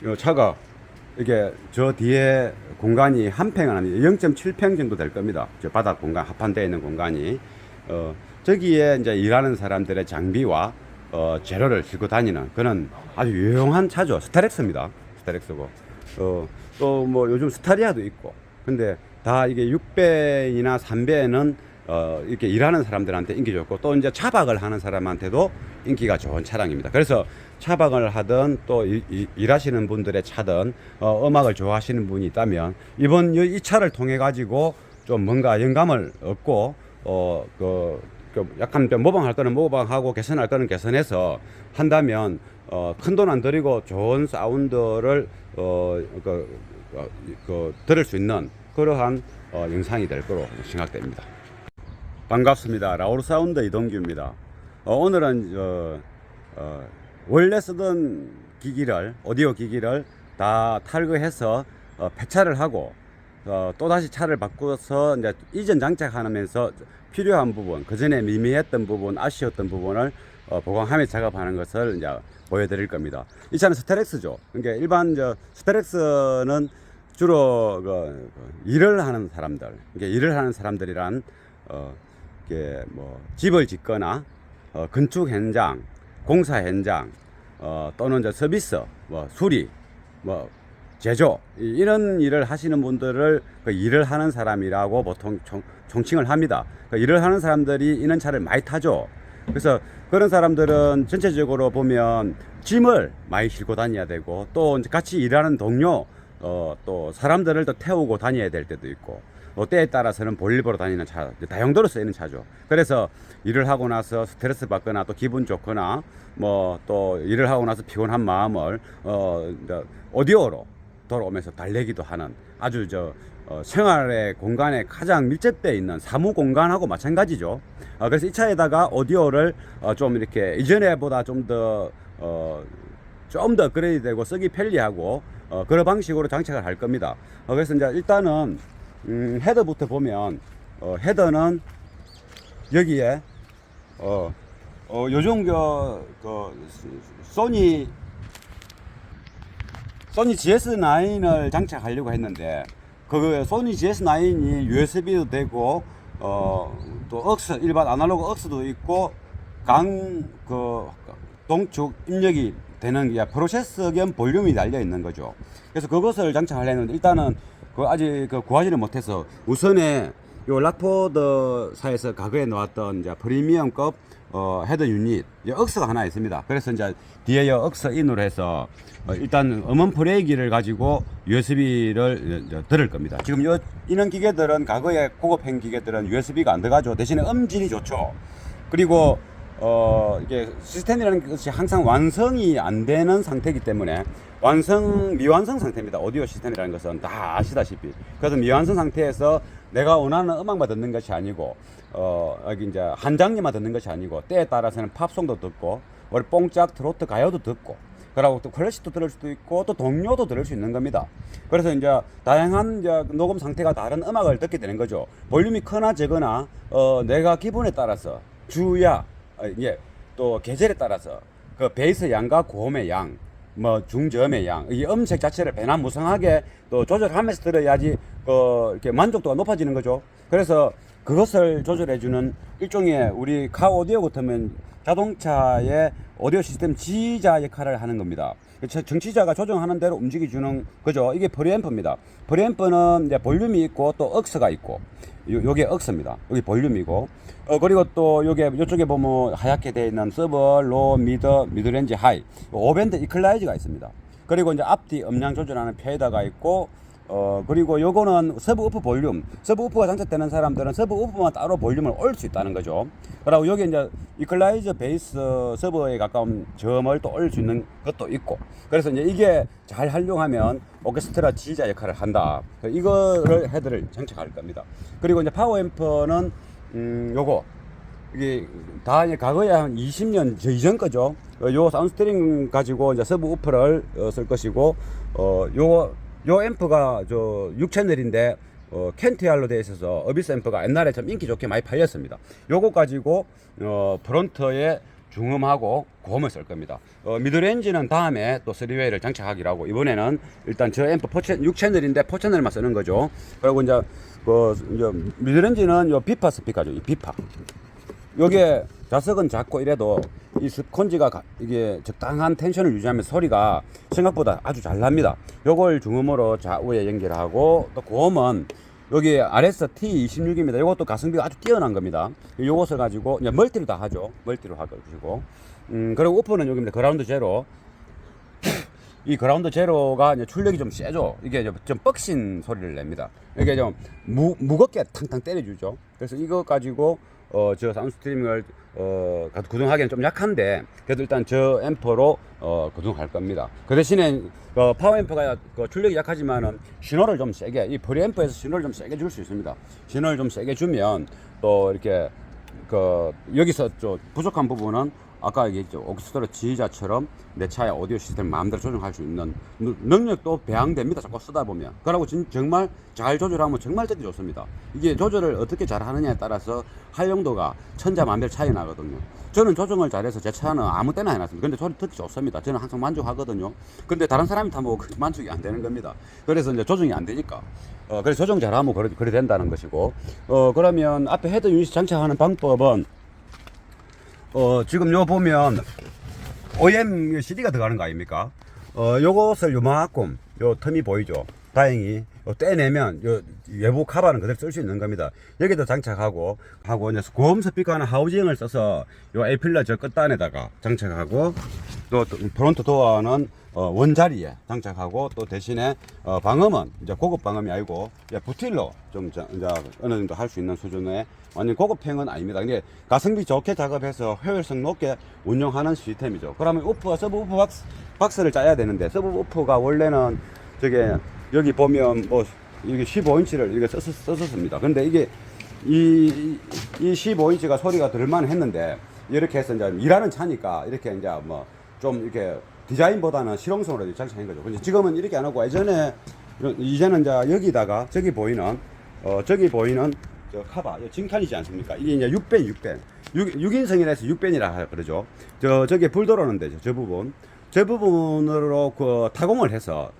이 차가 이게 저 뒤에 공간이 한 평은 아니고 0.7평 정도 될 겁니다. 저 바닥 공간 합판되어 있는 공간이 저기에 이제 일하는 사람들의 장비와 재료를 싣고 다니는 그런 아주 유용한 차죠. 스타렉스입니다. 스타렉스고 또 뭐 요즘 스타리아도 있고 근데 다 이게 6배이나 3배는 이렇게 일하는 사람들한테 인기 좋고 또 이제 차박을 하는 사람한테도 인기가 좋은 차량입니다. 그래서 차박을 하든 또 일하시는 분들의 차든 음악을 좋아하시는 분이 있다면 이번 이 차를 통해 가지고 좀 뭔가 영감을 얻고 약간 좀 모방할 거는 모방하고 개선할 거는 개선해서 한다면 큰 돈 안 들이고 좋은 사운드를 들을 수 있는 그러한 영상이 될 거로 생각됩니다. 반갑습니다. 라울 사운드 이동규입니다. 오늘은 원래 쓰던 기기를 오디오 기기를 다 탈거해서 폐차를 하고 또다시 차를 바꿔서 이제 이전 장착하면서 필요한 부분, 그 전에 미미했던 부분, 아쉬웠던 부분을 보강하며 작업하는 것을 이제 보여드릴 겁니다. 이 차는 스타렉스죠. 그러니까 일반 스타렉스는 주로 일을 하는 사람들, 그러니까 일을 하는 사람들이란 이게 뭐 집을 짓거나 건축 현장, 공사 현장, 또는 이제 서비스, 뭐 수리, 뭐 제조 이런 일을 하시는 분들을 일을 하는 사람이라고 보통 총칭을 합니다. 일을 하는 사람들이 이런 차를 많이 타죠. 그래서 그런 사람들은 전체적으로 보면 짐을 많이 싣고 다녀야 되고 또 같이 일하는 동료 또 사람들을 또 태우고 다녀야 될 때도 있고 때에 따라서는 볼일보러 다니는 차, 다용도로 쓰이는 차죠. 그래서 일을 하고 나서 스트레스 받거나 또 기분 좋거나 뭐 또 일을 하고 나서 피곤한 마음을 오디오로 돌아오면서 달래기도 하는 아주 생활의 공간에 가장 밀접되어 있는 사무 공간하고 마찬가지죠. 그래서 이 차에다가 오디오를 좀 이렇게 이전에보다 좀 더 업그레이드 되고 쓰기 편리하고 그런 방식으로 장착을 할 겁니다. 그래서 이제 일단은 헤더부터 보면 헤더는 여기에 요즘 소니 GS9을 장착하려고 했는데 그 소니 GS9이 USB도 되고 또 억스 일반 아날로그 억스도 있고 동축 입력이 되는 프로세서 겸 볼륨이 달려 있는 거죠. 그래서 그것을 장착하려는데 일단은 아직 구하지를 못해서 우선에 요 락포드사에서 과거에 나왔던 이제 프리미엄급 헤더 유닛 억스가 하나 있습니다. 그래서 이제 뒤에 억스 인으로 해서 일단 음원 플레이기를 가지고 USB를 들을 겁니다. 지금 이런 기계들은 과거에 고급형 기계들은 USB가 안 들어가죠. 대신에 음질이 좋죠. 그리고 이게 시스템이라는 것이 항상 완성이 안 되는 상태이기 때문에 미완성 상태입니다. 오디오 시스템이라는 것은 다 아시다시피. 그래서 미완성 상태에서 내가 원하는 음악만 듣는 것이 아니고, 여기 이제 한 장르만 듣는 것이 아니고, 때에 따라서는 팝송도 듣고, 우리 뽕짝, 트로트, 가요도 듣고, 그리고 또 클래식도 들을 수도 있고, 또 동요도 들을 수 있는 겁니다. 그래서 이제 다양한 이제 녹음 상태가 다른 음악을 듣게 되는 거죠. 볼륨이 크나 적거나, 내가 기분에 따라서 주야, 또 계절에 따라서 그 베이스 양과 고음의 양, 뭐 중저음의 양, 이 음색 자체를 배나무성하게 또 조절하면서 들어야지 이렇게 만족도가 높아지는 거죠. 그래서 그것을 조절해주는 일종의 우리 카 오디오 같으면 자동차의 오디오 시스템 지휘자 역할을 하는 겁니다. 정치자가 조정하는 대로 움직여주는 거죠. 이게 프리앰프입니다. 프리앰프는 이제 볼륨이 있고 또 억스가 있고, 요게 억스입니다. 여기 볼륨이고, 그리고 또 요쪽에 보면 하얗게 되어 있는 서브, 로, 미드렌지, 하이, 5밴드 이퀄라이저가 있습니다. 그리고 이제 앞뒤 음량 조절하는 페이더가 있고, 그리고 요거는 서브우프 볼륨, 서브우프가 장착되는 사람들은 서브우프만 따로 볼륨을 올 수 있다는 거죠. 그리고 여기 이제 이퀄라이저 베이스 서버에 가까운 저음을 또 올 수 있는 것도 있고, 그래서 이제 이게 잘 활용하면 오케스트라 지휘자 역할을 한다. 이거를 헤드를 장착할 겁니다. 그리고 이제 파워 앰프는 이게 다 이제 과거에 한 20년 이전 거죠. 요 사운드 스트링 가지고 이제 서브우프를 쓸 것이고, 요 앰프가 6채널인데 켄티알로 되어 있어서 어비스 앰프가 옛날에 좀 인기 좋게 많이 팔렸습니다. 요거 가지고 프론트에 중음하고 고음을 쓸 겁니다. 미드레인지는 다음에 또 3웨이를 장착하기로 하고, 이번에는 일단 저 앰프 6채널인데 4채널만 쓰는 거죠. 그리고 이제 미드레인지는 요 비파 스피커죠. 이 비파. 요게 좌석은 작고 이래도 이 스펀지가 이게 적당한 텐션을 유지하면 소리가 생각보다 아주 잘 납니다. 요걸 중음으로 좌우에 연결하고, 또 고음은 여기 RS T26입니다. 이것도 가성비가 아주 뛰어난 겁니다. 요것을 가지고 이제 멀티로 다 하죠. 멀티로 하시고, 그리고 우퍼는 여기입니다. 그라운드 제로. 이 그라운드 제로가 이제 출력이 좀 세죠. 이게 좀 뻑신 소리를 냅니다. 이게 좀 무겁게 탕탕 때려주죠. 그래서 이거 가지고 저 사운드 스트리밍을 구동하기는 좀 약한데, 그래도 일단 저 앰프로 구동할 겁니다. 그 대신에 파워 앰프가 출력이 약하지만은 신호를 좀 세게, 이 프리앰프에서 신호를 좀 세게 줄 수 있습니다. 신호를 좀 세게 주면 또 이렇게 여기서 좀 부족한 부분은 아까 얘기했죠. 오케스트라 지휘자처럼 내 차의 오디오 시스템을 마음대로 조정할 수 있는 능력도 배양됩니다. 자꾸 쓰다 보면. 그러고 정말 잘 조절하면 정말 듣기 좋습니다. 이게 조절을 어떻게 잘 하느냐에 따라서 활용도가 천차만별 차이 나거든요. 저는 조정을 잘해서 제 차는 아무 때나 해놨습니다. 근데 소리 듣기 좋습니다. 저는 항상 만족하거든요. 근데 다른 사람이 타면 만족이 안 되는 겁니다. 그래서 이제 조정이 안 되니까. 그래서 조정 잘하면 그래 된다는 것이고, 그러면 앞에 헤드 유닛 장착하는 방법은, 지금 요 보면 OEM CD가 들어가는 거 아닙니까? 요것을 요만큼 요 틈이 보이죠. 다행히 떼내면 요 외부 카바는 그대로 쓸 수 있는 겁니다. 여기도 장착하고 이제 고음 스피커는 하우징을 써서 요 에필러 저 끝단에다가 장착하고, 또 프론트 도어는 원자리에 장착하고, 또 대신에 방음은 이제 고급 방음이 아니고 이제 부틸로 좀 이제 어느 정도 할 수 있는 수준의 완전 고급형은 아닙니다. 이게 가성비 좋게 작업해서 효율성 높게 운영하는 시스템이죠. 그러면 서브우퍼 박스를 짜야 되는데, 서브우퍼가 원래는 저게 여기 보면 뭐 이게 15인치를 이렇게 썼습니다. 근데 이게 이 15인치가 소리가 들만 했는데, 이렇게 해서 이제 일하는 차니까 이렇게 이제 뭐 좀 이렇게 디자인보다는 실용성으로 장착한 거죠. 근데 지금은 이렇게 안 하고, 이제는 이제 여기다가 저기 보이는 저 카바, 징칸이지 않습니까? 이게 이제 6인승이라서 6벤이라 그러죠. 저게 불 들어오는 데죠. 저 부분으로 타공을 해서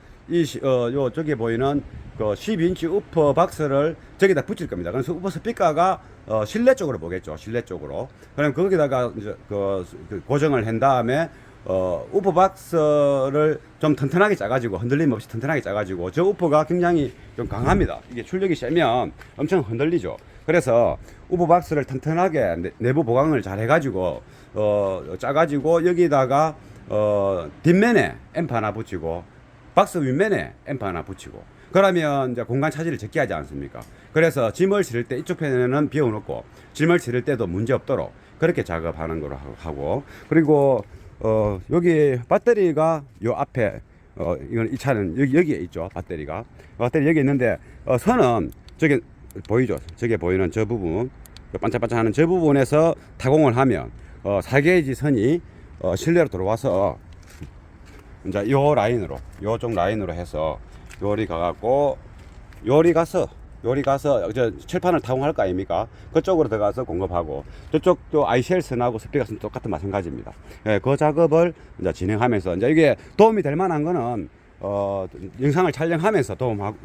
저기 보이는 12인치 우퍼 박스를 저기다 붙일 겁니다. 그래서 우퍼 스피커가 실내 쪽으로 보겠죠. 실내 쪽으로. 그럼 거기다가 이제 고정을 한 다음에 우퍼 박스를 좀 튼튼하게 짜가지고, 흔들림 없이 튼튼하게 짜가지고, 저 우퍼가 굉장히 좀 강합니다. 이게 출력이 세면 엄청 흔들리죠. 그래서 우퍼 박스를 튼튼하게 내부 보강을 잘 해가지고 짜가지고, 여기다가 뒷면에 앰프 하나 붙이고, 박스 윗면에 앰프 하나 붙이고, 그러면 이제 공간 차지를 적게 하지 않습니까? 그래서 짐을 실을 때 이쪽 편에는 비워놓고, 짐을 실을 때도 문제 없도록 그렇게 작업하는 거로 하고, 그리고 여기 배터리가 요 앞에, 이 차는 여기에 있죠. 배터리 여기 있는데, 선은 저게 보이죠? 저게 보이는 저 부분, 반짝반짝 하는 저 부분에서 타공을 하면 4게이지 선이 실내로 들어와서 이제 요쪽 라인으로 해서 요리 가서 저 칠판을 타공할 거 아닙니까? 그쪽으로 들어가서 공급하고, 저쪽도 ICL-선하고 스피커선 똑같은 마찬가지입니다. 예, 그 작업을 이제 진행하면서, 이제 이게 도움이 될 만한 거는 영상을 촬영하면서 도움하고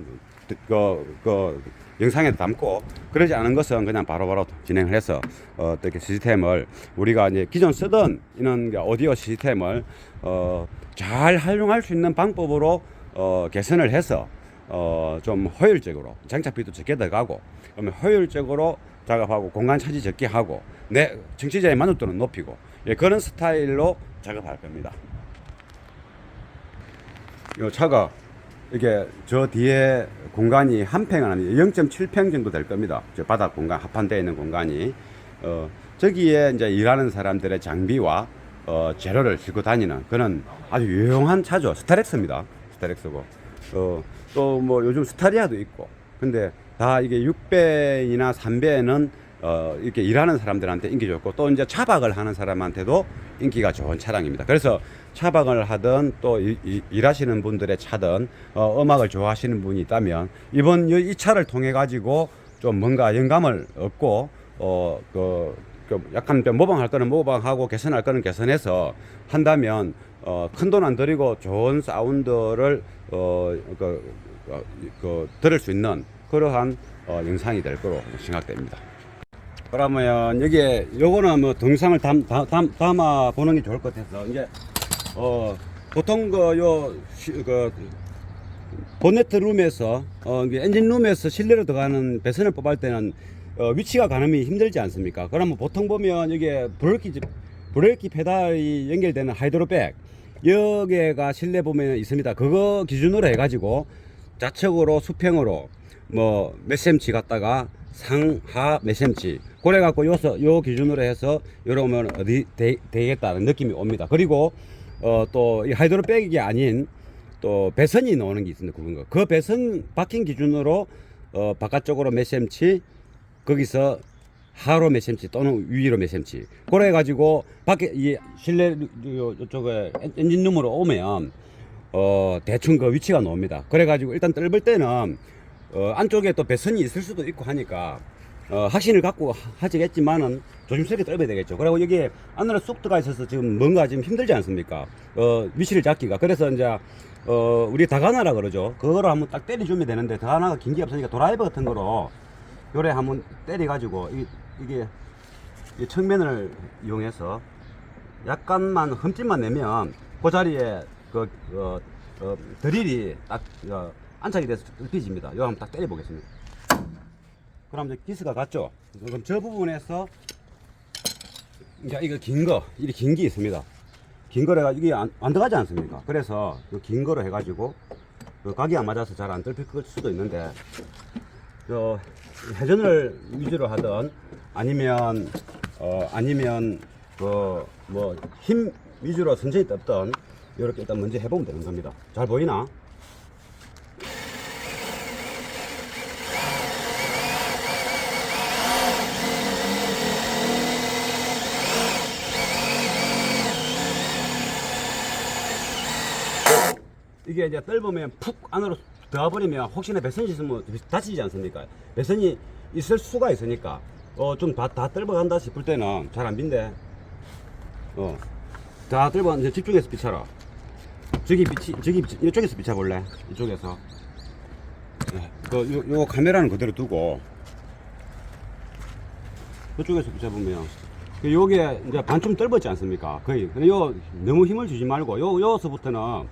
영상에 담고, 그러지 않은 것은 그냥 바로바로 진행을 해서 어떻게 시스템을 우리가 이제 기존 쓰던 이런 오디오 시스템을 잘 활용할 수 있는 방법으로 개선을 해서 좀 효율적으로, 장착비도 적게 들어가고, 그러면 효율적으로 작업하고 공간 차지 적게 하고 내 청취자의 만족도는 높이고, 예, 그런 스타일로 작업할 겁니다. 이 차가 이게 저 뒤에 공간이 한 평은 아니에요. 0.7평 정도 될 겁니다. 저 바닥 공간, 합판되어 있는 공간이. 저기에 이제 일하는 사람들의 장비와 재료를 싣고 다니는 그런 아주 유용한 차죠. 스타렉스입니다. 스타렉스고. 또 뭐 요즘 스타리아도 있고. 근데 다 이게 6배이나 3배는 이렇게 일하는 사람들한테 인기 좋고, 또 이제 차박을 하는 사람한테도 인기가 좋은 차량입니다. 그래서 차박을 하든 또 일하시는 분들의 차든 음악을 좋아하시는 분이 있다면 이 차를 통해 가지고 좀 뭔가 영감을 얻고 약간 좀 모방할 거는 모방하고 개선할 거는 개선해서 한다면 큰 돈 안 들이고 좋은 사운드를 들을 수 있는 그러한 영상이 될 거로 생각됩니다. 그러면 여기에 요거는 뭐 동영상을 담아 보는 게 좋을 것 같아서 이제 보통 본네트 룸에서 엔진 룸에서 실내로 들어가는 배선을 뽑을 때는 위치가 가늠이 힘들지 않습니까? 그러면 보통 보면 여기에 브레이크 페달이 연결되는 하이드로백 여기가 실내 보면 있습니다. 그거 기준으로 해가지고 좌측으로 수평으로 뭐 몇 cm 갔다가 상하 몇 cm 그래 갖고 요 기준으로 해서 이러면 어디 되겠다는 느낌이 옵니다. 그리고 또 이 하이드로백이 아닌 또 배선이 나오는 게 있습니다. 그런 거. 그 배선 박힌 기준으로 바깥쪽으로 몇 cm 거기서 하로 몇 cm 또는 위로 몇 cm 그래 가지고 밖에 이 실내 이쪽에 엔진룸으로 오면 대충 그 위치가 나옵니다. 그래 가지고 일단 뜰을 때는 안쪽에 또 배선이 있을 수도 있고 하니까 확신을 갖고 하시겠지만은 조심스럽게 뜰어야 되겠죠. 그리고 여기 안으로 쑥 들어가 있어서 지금 뭔가 지금 힘들지 않습니까? 위치를 잡기가. 그래서 이제 우리 다가나라 그러죠. 그거를 한번 딱 때려주면 되는데 다가나가 긴 게 없으니까 드라이버 같은 거로 요래 한번 때려 가지고 이게 이 측면을 이용해서 약간만 흠집만 내면 그 자리에 드릴이 딱 안착이 돼서 뚫혀집니다. 이거 한번 딱 때려 보겠습니다. 그럼 이제 기스가 갔죠. 그럼 저 부분에서 이제 이거 이렇게 긴 게 있습니다. 긴 거래가 이게 안 들어가지 않습니까? 그래서 긴 거로 해가지고 각이 안 맞아서 잘 안 뚫릴 수도 있는데 회전을 위주로 하든 아니면 뭐 힘 위주로 천천히 떴던 이렇게 일단 먼저 해보면 되는 겁니다. 잘 보이나? 이게 이제 뜰보면 푹 안으로 들어가 버리면 혹시나 배선이 있으면 다치지 않습니까? 배선이 있을 수가 있으니까 좀 다 뜰어간다 싶을 때는 잘 안 빈대. 다 뜰어 이제 집중해서 비춰라. 저기 이쪽에서 비춰볼래? 이쪽에서. 요 카메라는 그대로 두고 이쪽에서 비춰보면 요게 이제 반쯤 뜰었지 않습니까? 거의. 근데 요 너무 힘을 주지 말고 요서부터는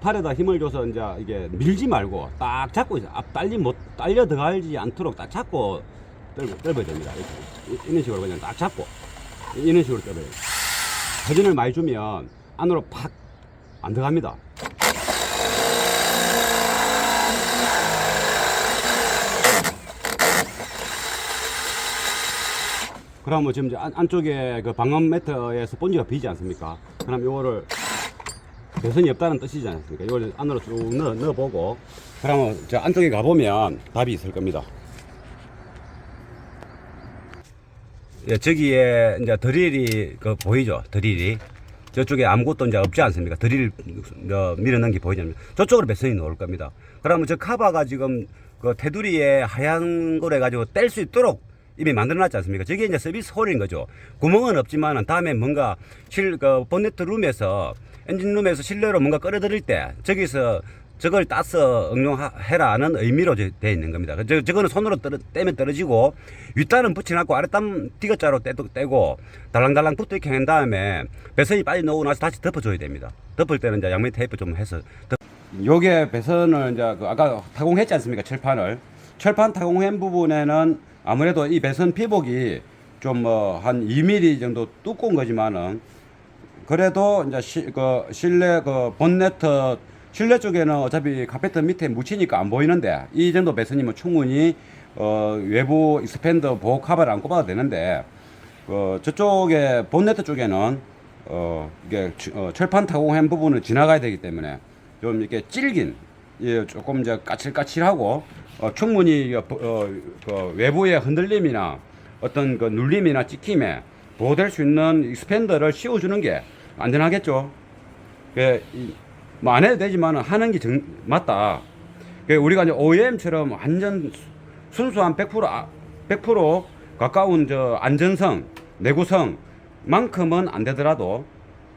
팔에다 힘을 줘서 이제 이게 밀지 말고 딱 잡고 있어. 앞 딸려 들어가지 않도록 딱 잡고 떨어야 됩니다. 이렇게. 이런 식으로 그냥 딱 잡고 이런 식으로 떨어야 돼요. 회전을 많이 주면 안으로 팍 안 들어갑니다. 그럼 뭐 지금 이제 안쪽에 그 방음 매트에 스펀지가 비지 않습니까? 그럼 요거를 배선이 없다는 뜻이지 않습니까? 이걸 안으로 쭉 넣어보고 그러면 저 안쪽에 가보면 답이 있을 겁니다. 예, 저기에 이제 드릴이 보이죠? 드릴이 저쪽에 아무것도 이제 없지 않습니까? 드릴 밀어넣은 게 보이지 않습니까? 저쪽으로 배선이 나올 겁니다. 그러면 저 카바가 지금 그 테두리에 하얀 거래 가지고 뗄 수 있도록 이미 만들어 놨지 않습니까? 저게 이제 서비스 홀인 거죠. 구멍은 없지만 다음에 뭔가 본네트 룸에서 엔진룸에서 실내로 뭔가 끌어들일 때 저기서 저걸 따서 응용해라는 의미로 되어 있는 겁니다. 저거는 손으로 떼면 떨어지고 윗단은 붙여놨고 아랫단 디귿자로 떼고 달랑달랑 붙어 있게 한 다음에 배선이 빨리 넣고 나서 다시 덮어줘야 됩니다. 덮을 때는 이제 양면 테이프 좀 해서 요게 배선을 이제 아까 타공했지 않습니까? 철판 타공한 부분에는 아무래도 이 배선 피복이 좀 뭐 한 2mm 정도 두꺼운 거지만은 그래도 이제 실내 본네트 실내 쪽에는 어차피 카페트 밑에 묻히니까 안 보이는데 이 정도 배선이면 충분히 외부 익스팬더 보호 카바를 안 꼽아도 되는데 저쪽에 본네트 쪽에는 이게 철판 타공한 부분을 지나가야 되기 때문에 좀 이렇게 질긴 조금 이제 까칠까칠하고 충분히 외부의 흔들림이나 어떤 그 눌림이나 찍힘에 보호될 수 있는 익스팬더를 씌워주는 게 안전하겠죠. 뭐 안 해도 되지만 하는 게 맞다. 우리가 이제 OEM처럼 완전 순수한 100% 가까운 저 안전성, 내구성만큼은 안 되더라도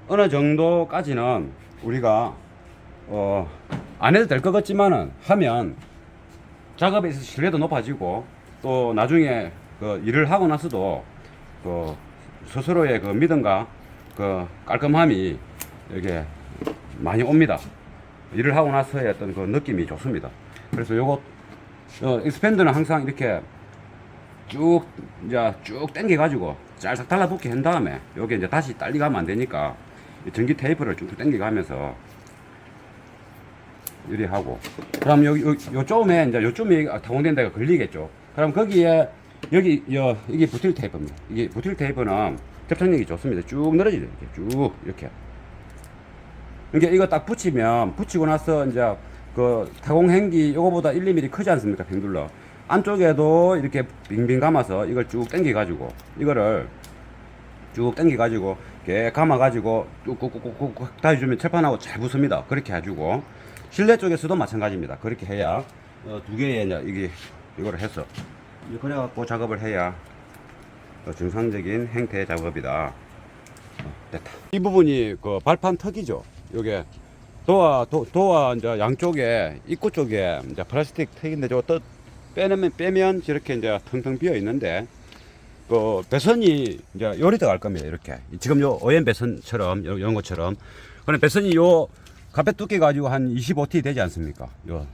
어느 정도까지는 우리가 안 해도 될 것 같지만은 하면 작업에 있어서 신뢰도 높아지고 또 나중에 그 일을 하고 나서도 그 스스로의 그 믿음과 그 깔끔함이 이게 많이 옵니다. 일을 하고 나서의 어떤 그 느낌이 좋습니다. 그래서 요거 익스팬드는 항상 이렇게 쭉 당겨 가지고 짤싹 달라붙게 한 다음에 여기 이제 다시 딸리 가면 안 되니까 전기 테이프를 쭉쭉 당겨 가면서 이리 하고, 그럼 요쯤에 이제 요쯤에 타공된 데가 걸리겠죠. 그럼 거기에 이게 부틸 테이프입니다. 이게 부틸 테이프는 접착력이 좋습니다. 쭉 늘어지죠. 이렇게 쭉 이렇게. 그러니까 이거 딱 붙이고 나서 이제 그 타공행기 요거보다 1, 2mm 크지 않습니까? pendul러 안쪽에도 이렇게 빙빙 감아서 이걸 쭉 당겨 가지고 이거를 쭉 당겨 가지고 이렇게 감아 가지고 꾹꾹꾹꾹 다져주면 철판하고 잘 붙습니다. 그렇게 해주고 실내 쪽에서도 마찬가지입니다. 그렇게 해야 두 개의 이제 이거를 해서 그래갖고 작업을 해야 정상적인 행태 작업이다. 됐다. 이 부분이 그 발판 턱이죠. 요게 도어 이제 양쪽에 입구 쪽에 이제 플라스틱 턱인데 저거 빼면 저렇게 이제 텅텅 비어 있는데 그 배선이 이제 요리 들어갈 겁니다. 이렇게 지금 요 OM 배선처럼 이런 것처럼. 그럼 배선이 요 카펫 두께 가지고 한 25T 되지 않습니까? 요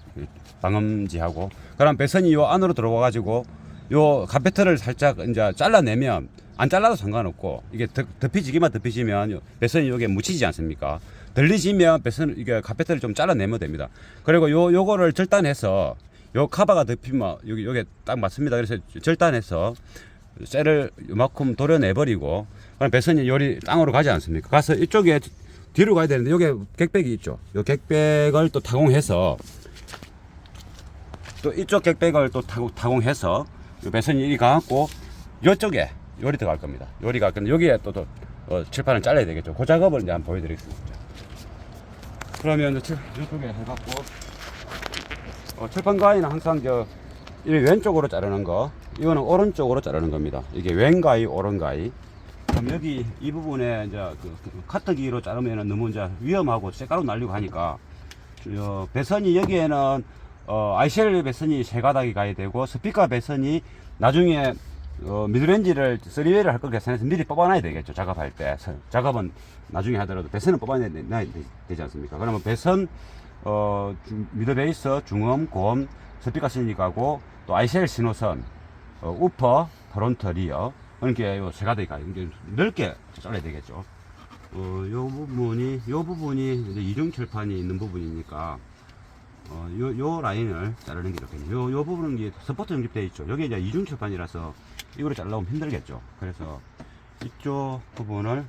방음지하고. 그럼 배선이 요 안으로 들어와 가지고 요 카페트를 살짝 이제 잘라내면 안 잘라도 상관없고 이게 덮이지기만 덮이지면 배선이 여기에 묻히지 않습니까? 들리지면 배선 이게 카페트를 좀 잘라내면 됩니다. 그리고 요거를 절단해서 요 카바가 덮이면 여기 딱 맞습니다. 그래서 절단해서 쇠를 이만큼 도려내버리고 그럼 배선이 요리 땅으로 가지 않습니까? 가서 이쪽에 뒤로 가야 되는데 여기 객백이 있죠. 요 객백을 또 타공해서 또 이쪽 객백을 또 타공해서 요 배선이 이리 가갖고 요쪽에 요리 들어갈 겁니다. 요리 갈 건데 여기에 또 칠판을 잘라야 되겠죠. 그 작업을 이제 한번 보여드리겠습니다. 그러면 이쪽에 해갖고 칠판 가위는 항상 이 왼쪽으로 자르는 거, 이거는 오른쪽으로 자르는 겁니다. 이게 왼 가위, 오른 가위. 그럼 여기 이 부분에 이제 카트기로 자르면 너무 이제 위험하고 쇳가루 날리고 하니까 배선이 여기에는 ICL 배선이 세 가닥이 가야 되고 스피커 배선이 나중에 미드레인지를 3웨이를 할 거 계산해서 미리 뽑아놔야 되겠죠. 작업할 때. 작업은 나중에 하더라도 배선은 뽑아놔야 되지 않습니까? 그러면 배선 미드 베이스, 중음, 고음, 스피커 신이 가고 또 ICL 신호선, 우퍼, 프론트, 리어 이렇게 세 가닥이 가요. 이게 넓게 잘라야 되겠죠. 요 부분이 이제 이중 철판이 있는 부분이니까 요 라인을 자르는 게 좋겠네요. 요 부분은 이게 서포트 연결되어 있죠. 여기 이제 이중 철판이라서 이거를 잘라오면 힘들겠죠. 그래서 이쪽 부분을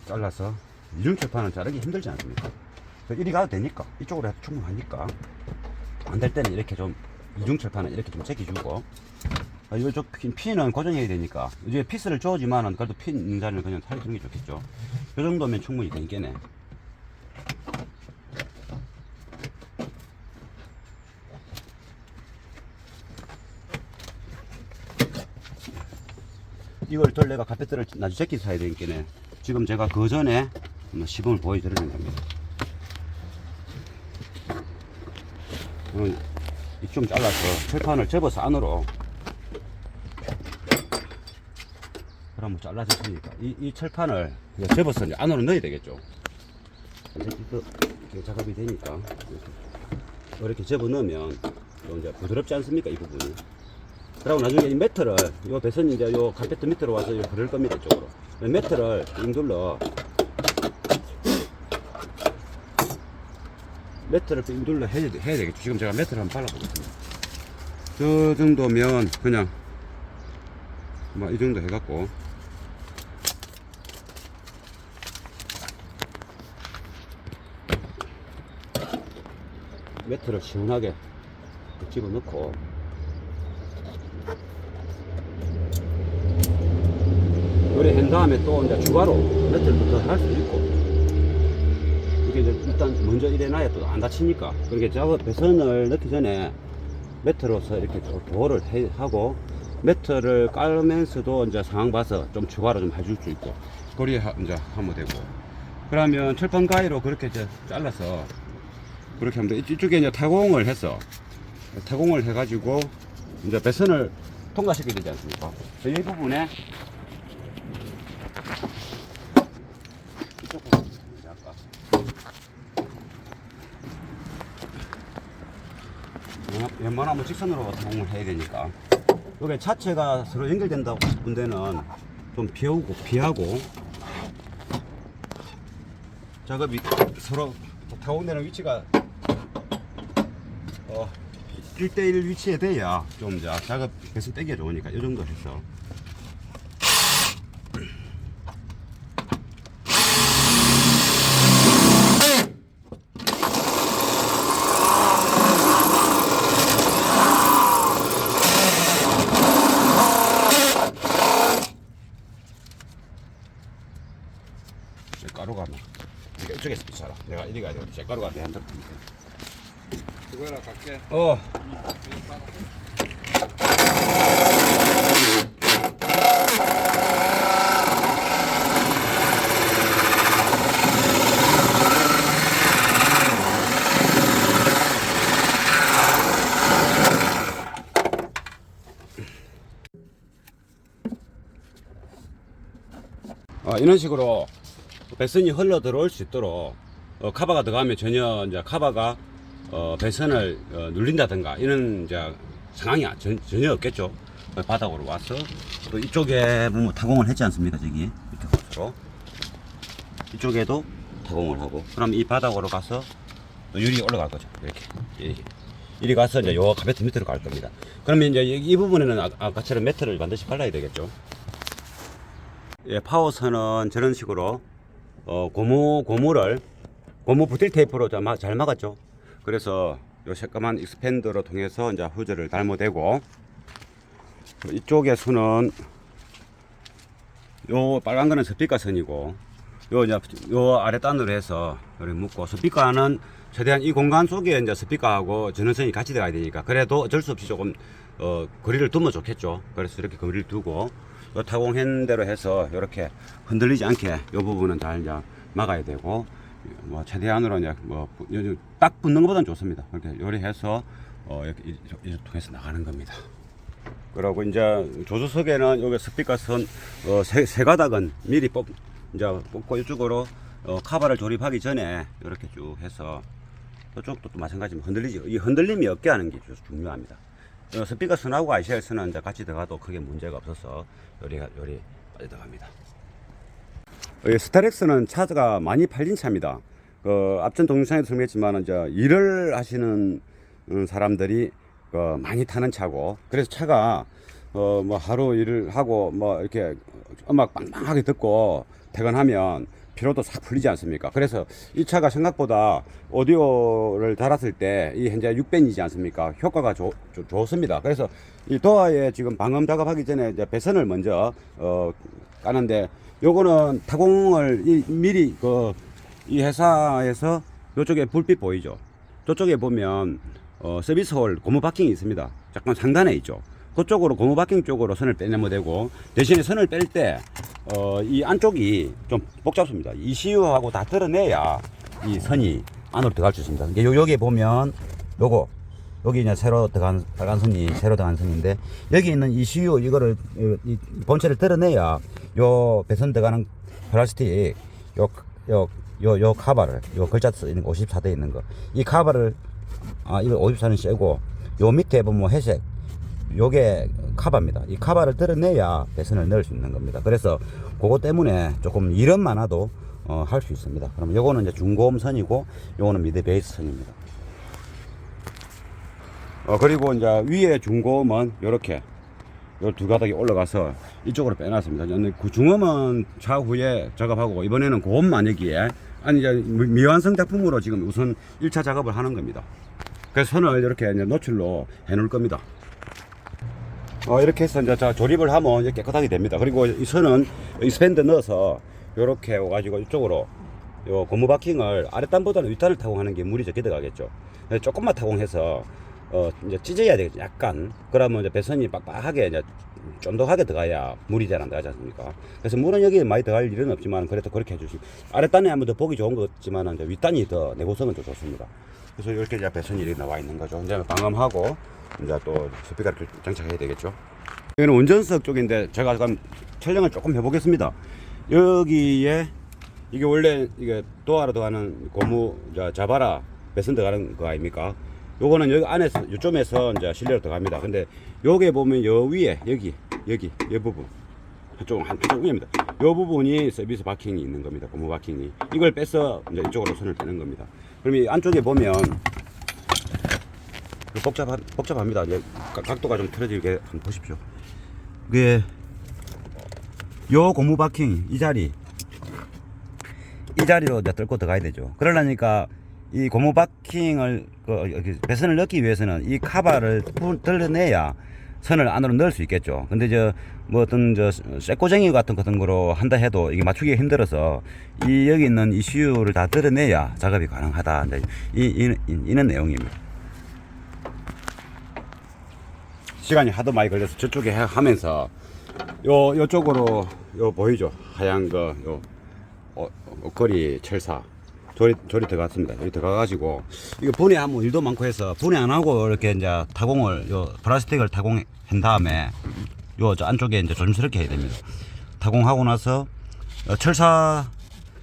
잘라서 이중 철판은 자르기 힘들지 않습니까? 이리 가도 되니까 이쪽으로 해도 충분하니까 안 될 때는 이렇게 좀 이중 철판은 이렇게 좀 제끼주고 이쪽 핀은 고정해야 되니까 이제 피스를 줘지만은 그래도 핀 있는 자리는 그냥 살려주는 게 좋겠죠. 이 정도면 충분히 되겠네. 이걸 덜 내가 카페트를 나중에 제끼 사야 되겠네. 지금 제가 그 전에 시범을 보여드리는 겁니다. 이쪽 잘라서 철판을 접어서 안으로 그럼 잘라졌으니까 이 철판을 접어서 이제 안으로 넣어야 되겠죠. 이렇게 작업이 되니까 이렇게 접어 넣으면 이제 부드럽지 않습니까? 이 부분이. 그리고 나중에 이 매트를 요 배선이 이제 요 카페트 밑으로 와서 흐를 겁니다. 이쪽으로 매트를 빙둘러 매트를 빙둘러 해야 되겠죠. 지금 제가 매트를 한번 발라보겠습니다. 저 정도면 그냥 이 정도 해갖고 매트를 시원하게 집어넣고 요리 한 다음에 또 이제 추가로 매트를 더 할 수 있고 이게 이제 일단 먼저 이래놔야 또 안 다치니까 그렇게 배선을 넣기 전에 매트로서 이렇게 도어를 하고 매트를 깔면서도 이제 상황 봐서 좀 추가로 좀 해줄 수 있고, 그리 이제 하면 되고. 그러면 철판 가위로 그렇게 이제 잘라서 그렇게 하면 돼. 이쪽에 이제 타공을 해서 타공을 해가지고 이제 배선을 통과시켜야 되지 않습니까? 이 부분에 이쪽 부분 이제 아까 웬만하면 직선으로 타공을 해야 되니까, 여기 차체가 서로 연결된다고 싶은 데는 좀 피하고 작업이 서로 타공되는 위치가 1대1 위치에 돼야 좀 이제 작업 배선 떼기가 좋으니까 이 정도 해서. 가루가 막 이쪽에서 비싸라. 내가 이리 가야 돼. 가루가 내 한다. 그거라 갈게. 이런 식으로 배선이 흘러 들어올 수 있도록 카바가 들어가면 전혀 이제 카바가 배선을 눌린다든가 이런 이제 상황이 전혀 없겠죠. 바닥으로 와서 또 이쪽에 보면 타공을 했지 않습니까? 저기 이쪽으로 이쪽에도 타공을 하고, 그럼 이 바닥으로 가서 또 유리 올라갈 거죠. 이렇게 이리 가서 이제 요 카베트 밑으로 갈 겁니다. 그러면 이제 이 부분에는 아까처럼 매트를 반드시 발라야 되겠죠. 예, 파워선은 저런 식으로 고무 부틸 테이프로 잘 막았죠. 그래서 요 새까만 익스팬더로 통해서 이제 후저를 달모대고, 이쪽에 선은 요 빨간 거는 스피커 선이고, 요 아랫단으로 해서 이렇게 묶고, 스피커는 최대한 이 공간 속에 이제 스피커하고 전원선이 같이 들어가야 되니까, 그래도 어쩔 수 없이 조금 거리를 두면 좋겠죠. 그래서 이렇게 거리를 두고 요 타공한 대로 해서 이렇게 흔들리지 않게 요 부분은 잘 이제 막아야 되고, 뭐 최대한으로 이제 뭐 딱 붙는 것보다는 좋습니다. 이렇게 요리해서 이렇게 통해서 나가는 겁니다. 그리고 이제 조수석에는 여기 스피커 선 세 가닥은 미리 뽑고 이쪽으로 카바를 조립하기 전에 이렇게 쭉 해서, 이쪽도 또 마찬가지로 흔들리지, 이 흔들림이 없게 하는 게 중요합니다. 스피커 선하고 ICL 선은 이제 같이 들어가도 크게 문제가 없어서 요리 빨리 들어갑니다. 스타렉스는 차가 많이 팔린 차입니다. 앞전 동영상에도 설명했지만 이제 일을 하시는 사람들이 많이 타는 차고, 그래서 차가 뭐 하루 일을 하고 뭐 이렇게 음악 빵빵하게 듣고 퇴근하면 피로도 싹 풀리지 않습니까? 그래서 이 차가 생각보다 오디오를 달았을 때 이 현재 6밴이지 않습니까? 효과가 좋습니다. 그래서 이 도어에 지금 방음 작업하기 전에 이제 배선을 먼저 까는데, 요거는 타공을 미리 이 회사에서 요쪽에 불빛 보이죠? 저쪽에 보면 서비스홀 고무 바킹이 있습니다. 잠깐 상단에 있죠. 그쪽으로 고무 바킹 쪽으로 선을 빼내면 되고, 대신에 선을 뺄 때 이 안쪽이 좀 복잡습니다. ECU하고 다 드러내야 이 선이 안으로 들어갈 수 있습니다. 여기 보면 여기 이제 새로 들어간 빨간 선이 새로 들어간 선인데, 여기 있는 ECU 이거를 이 본체를 드러내야 요 배선 들어가는 플라스틱 요 카바를, 요 글자 써 있는 거 54 돼 있는 거, 이 카바를 이거 54는 쎄고, 요 밑에 보면 회색 요게 카바입니다. 이 카바를 드러내야 배선을 넣을 수 있는 겁니다. 그래서 그거 때문에 조금 일은 많아도 할 수 있습니다. 그럼 요거는 이제 중고음 선이고, 요거는 미드 베이스 선입니다. 그리고 이제 위에 중고음은 요렇게 요 두 가닥이 올라가서 이쪽으로 빼놨습니다. 그 중음은 차후에 작업하고, 이번에는 고음 만약에 이제 미완성 작품으로 지금 우선 1차 작업을 하는 겁니다. 그래서 선을 이렇게 이제 노출로 해 놓을 겁니다. 이렇게 해서 이제 조립을 하면 이제 깨끗하게 됩니다. 그리고 이 선은 익스팬더 넣어서 요렇게 와가지고 이쪽으로 요 고무 바킹을 아랫단보다는 윗단을 타공하는 게 물이 적게 들어가겠죠. 조금만 타공해서 이제 찢어야 되겠죠. 약간. 그러면 이제 배선이 빡빡하게 이제 쫀득하게 들어가야 물이 잘 안 들어가지 않습니까? 그래서 물은 여기에 많이 들어갈 일은 없지만 그래도 그렇게 해주시고 아랫단에 한번 더 보기 좋은 것 같지만 이제 윗단이 더 내구성은 더 좋습니다. 그래서 이렇게 이제 배선이 이렇게 나와 있는 거죠. 이제 방음하고 이제 또 스피커를 장착해야 되겠죠. 여기는 운전석 쪽인데 제가 그럼 촬영을 조금 해보겠습니다. 여기에 이게 원래 이게 도어로 들어가는 고무 자바라 배선 들어가는 거 아닙니까? 요거는 여기 안에서 요점에서 이제 실내로 들어갑니다. 근데 요게 보면 요 위에 여기 이 부분 한쪽 위입니다. 요 부분이 서비스 바킹이 있는 겁니다. 고무 바킹이 이걸 빼서 이제 이쪽으로 손을 빼는 겁니다. 그럼 이 안쪽에 보면 복잡합니다. 이제 각도가 좀 틀어지게 한번 보십시오. 그게 요 고무 바킹 이 자리로 이제 뚫고 들어가야 되죠. 그러려니까 이 고무 바킹을 배선을 넣기 위해서는 이 카바를 들러내야 선을 안으로 넣을 수 있겠죠. 근데 뭐 어떤 쇠꼬쟁이 같은 거로 한다 해도 이게 맞추기가 힘들어서 여기 있는 이 CU를 다 들어내야 작업이 가능하다. 이런 내용입니다. 시간이 하도 많이 걸려서 저쪽에 하면서 요쪽으로 보이죠? 하얀 옷걸이 철사 조리 들어갔습니다. 여기 들어가가지고 이거 분해하면 일도 많고 해서 분해 안 하고 이렇게 이제 타공을 플라스틱을 타공한 다음에 저 안쪽에 이제 조심스럽게 해야 됩니다. 타공하고 나서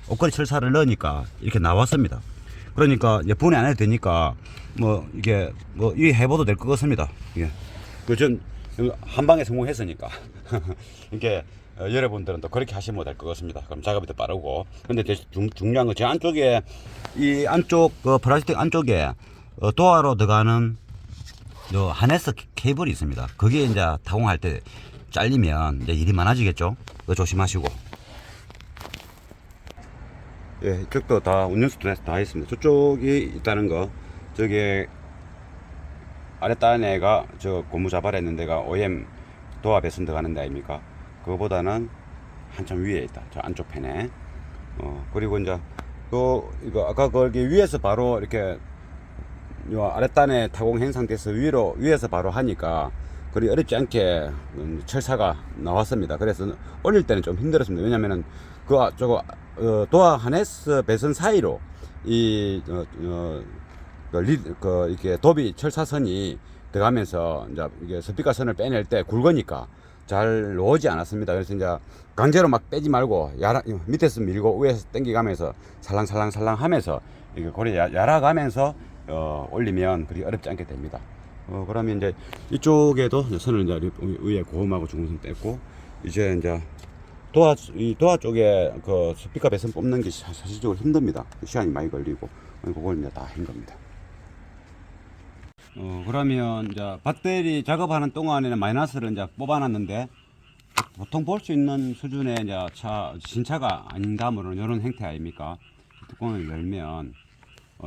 옷걸이 철사를 넣으니까 이렇게 나왔습니다. 그러니까 이제 분해 안 해도 되니까 이게 이 해봐도 될 것 같습니다. 이게 전 한 방에 성공했으니까 이렇게 여러분들은 또 그렇게 하시면 될 것 같습니다. 그럼 작업이 더 빠르고. 근데 중요한 건 제 안쪽에 이 안쪽 플라스틱 안쪽에 도어로 들어가는 요 하네스 케이블이 있습니다. 그게 이제 타공할 때 잘리면 이제 일이 많아지겠죠. 그거 조심하시고. 예, 이쪽도 다 운전수도 다 있습니다. 저쪽이 있다는 거, 저기 아랫단에가 저 고무 자바라 있는 데가 OEM 도어 배선 들어가는 데 아닙니까? 그거보다는 한참 위에 있다. 저 안쪽 편에. 그리고 이제 이거 아까 거기 위에서 바로 이렇게 요 아랫단에 타공한 상태에서 위에서 바로 하니까 그리 어렵지 않게 철사가 나왔습니다. 그래서 올릴 때는 좀 힘들었습니다. 왜냐면은 도어 하네스 배선 사이로 이렇게 도비 철사선이 들어가면서 이제 이게 스피커 선을 빼낼 때 굵으니까 잘 놓지 않았습니다. 그래서 이제 강제로 막 빼지 말고 밑에서 밀고 위에서 당기가면서 살랑살랑 하면서 이게 고리 야라가면서 올리면 그리 어렵지 않게 됩니다. 그러면 이제 이쪽에도 선을 이제 위에 고음하고 중음선 뺐고 이제 이제 도화 쪽에 그 스피커 배선 뽑는 게 사실적으로 힘듭니다. 시간이 많이 걸리고 그걸 이제 다 한 겁니다. 그러면 이제 배터리 작업하는 동안에는 마이너스를 이제 뽑아놨는데 보통 볼 수 있는 수준의 이제 신차가 아닌 다음으로는 이런 형태 아닙니까? 뚜껑을 열면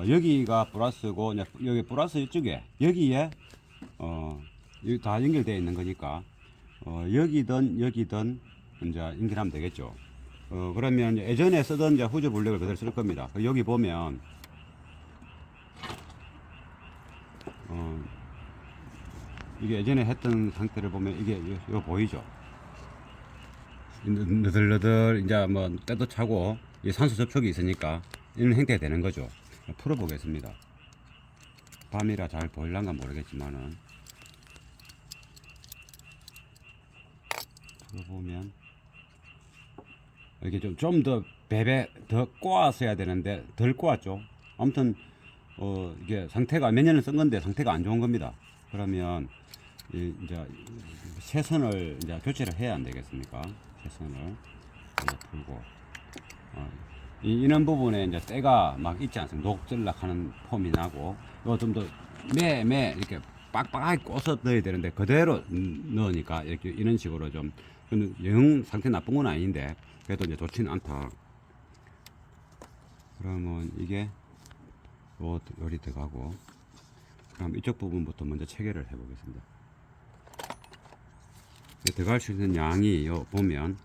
여기가 플러스고 이제 여기 플러스 이쪽에 여기에 여기 다 연결되어 있는 거니까 여기든 이제 연결하면 되겠죠. 그러면 이제 예전에 쓰던 이제 후저 블랙을 그대로 쓸 겁니다. 여기 보면 이게 예전에 했던 상태를 보면 이게 이거 보이죠? 너덜너덜 이제 뭐 때도 차고 산소 접촉이 있으니까 이런 형태가 되는 거죠. 풀어 보겠습니다. 밤이라 잘 보일란가 모르겠지만은 보면 이게 좀 더 배배 더 꼬았어야 되는데 덜 꼬았죠. 아무튼 이게 상태가 몇 년을 쓴 건데 상태가 안 좋은 겁니다. 그러면 이제 새선을 이제 교체를 해야 안 되겠습니까? 새선을 풀고 이런 부분에 이제 때가 막 있지 않습니까? 녹슬락하는 폼이 나고 이거 좀 더 매 이렇게 빡빡하게 꽂아 넣어야 되는데 그대로 넣으니까 이렇게 이런 식으로 좀 영 상태 나쁜 건 아닌데 그래도 이제 좋지는 않다. 그러면 이게 요리 들어가고 그럼 이쪽 부분부터 먼저 체결을 해 보겠습니다. 들어갈 수 있는 양이 보면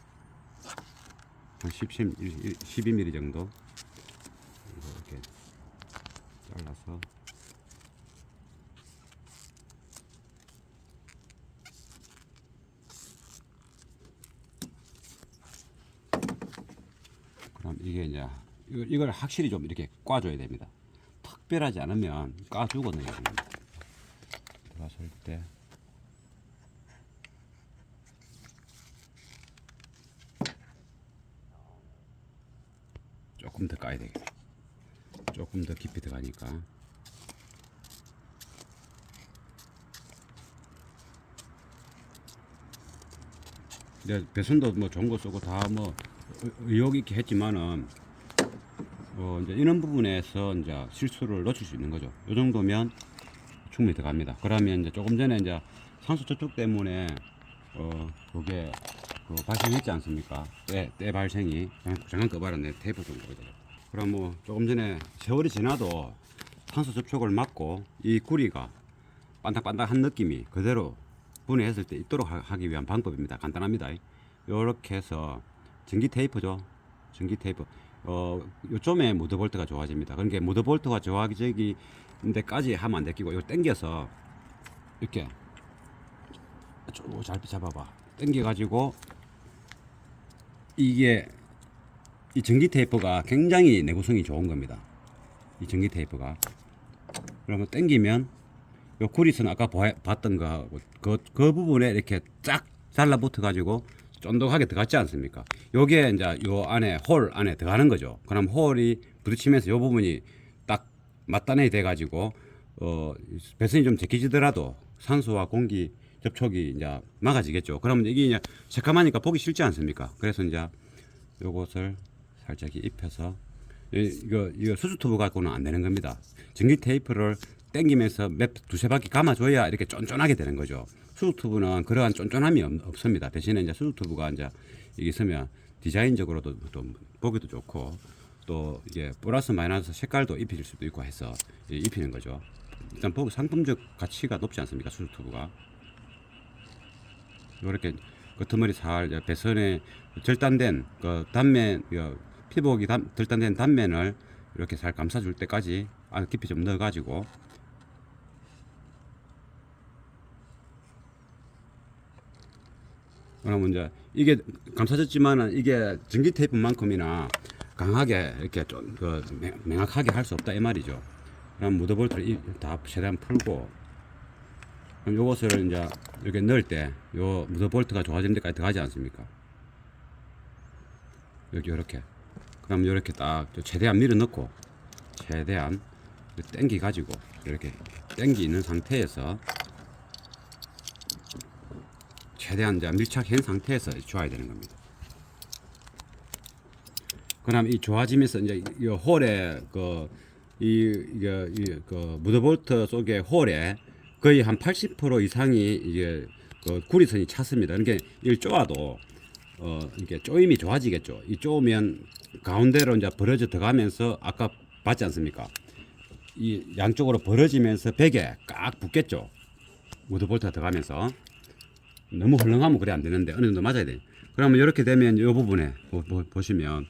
한 12mm 정도 이렇게 잘라서 이게 이제 이걸 확실히 좀 이렇게 꽈줘야 됩니다. 특별하지 않으면 까주고 넣어야 됩니다. 들어갔을 때 조금 더 까야 되겠네. 조금 더 깊이 들어가니까. 이제 배선도 뭐 좋은 거 쓰고 다 뭐 의욕 있게 했지만은 이제 이런 부분에서 이제 실수를 놓칠 수 있는 거죠. 이 정도면 충분히 들어갑니다. 그러면 이제 조금 전에 이제 산소 접촉 때문에 그게 발생했지 않습니까? 때 발생이 잠깐 꺼봐라네. 테이프 좀 꺼야. 그럼 뭐 조금 전에 세월이 지나도 산소 접촉을 막고 이 구리가 반딱반딱한 느낌이 그대로 분해했을 때 있도록 하기 위한 방법입니다. 간단합니다. 이렇게 해서 전기 테이프죠. 전기 테이프. 요점에 무드볼트가 좋아집니다. 그러니까 무드볼트가 좋아지기 데까지 하면 안 되고 요 당겨서 이렇게 잘 잡아봐. 당겨 가지고 이게 이 전기 테이프가 굉장히 내구성이 좋은 겁니다. 이 전기 테이프가. 그러면 당기면 요 구리선 아까 봤던 거하고 그 부분에 이렇게 쫙 잘라붙어 가지고 쫀득하게 들어갔지 않습니까? 요게 이제 요 안에 홀 안에 들어가는 거죠. 그럼 홀이 부딪히면서 요 부분이 딱 맞단이 돼 가지고 배선이 좀 제끼지더라도 산소와 공기 접촉이 이제 막아지겠죠. 그러면 이게 이제 새까마니까 보기 싫지 않습니까? 그래서 이제 요것을 살짝 입혀서 이거 수주 튜브 갖고는 안 되는 겁니다. 전기 테이프를 당기면서 두세 바퀴 감아줘야 이렇게 쫀쫀하게 되는 거죠. 수주 튜브는 그러한 쫀쫀함이 없습니다. 대신에 이제 수주 튜브가 이제 이게 있으면 디자인적으로도 또 보기도 좋고 또 이게 플러스 마이너스 색깔도 입힐 수도 있고 해서 입히는 거죠. 일단 보고 상품적 가치가 높지 않습니까? 수주 튜브가. 이렇게 겉머리 살 배선에 절단된 그 단면 피복이 절단된 단면을 이렇게 잘 감싸줄 때까지 깊이 좀 넣어가지고 그러면 이제 이게 감싸졌지만은 이게 전기 테이프만큼이나 강하게 이렇게 좀 명확하게 할 수 없다 이 말이죠. 그럼 무드볼트를 다 최대한 풀고 그럼 요것을 이제 이렇게 넣을 때 요 무드볼트가 좋아지는 데까지 들어가지 않습니까? 여기 이렇게 그럼 이렇게 딱 최대한 밀어 넣고 최대한 당기 가지고 이렇게 당기 있는 상태에서 최대한 이제 밀착한 상태에서 줘야 되는 겁니다. 그럼 이 좋아지면서 이제 이 홀에 그 무드볼트 속의 홀에 거의 한 80% 이상이 이게 구리선이 찼습니다. 그러니까 이걸 쪼아도 이게 쪼임이 좋아지겠죠. 이 쪼으면 가운데로 이제 벌어져 들어가면서 아까 봤지 않습니까? 이 양쪽으로 벌어지면서 벽에 깍 붙겠죠. 무드볼트가 들어가면서 너무 헐렁하면 그래 안 되는데 어느 정도 맞아야 돼. 그러면 이렇게 되면 이 부분에 보시면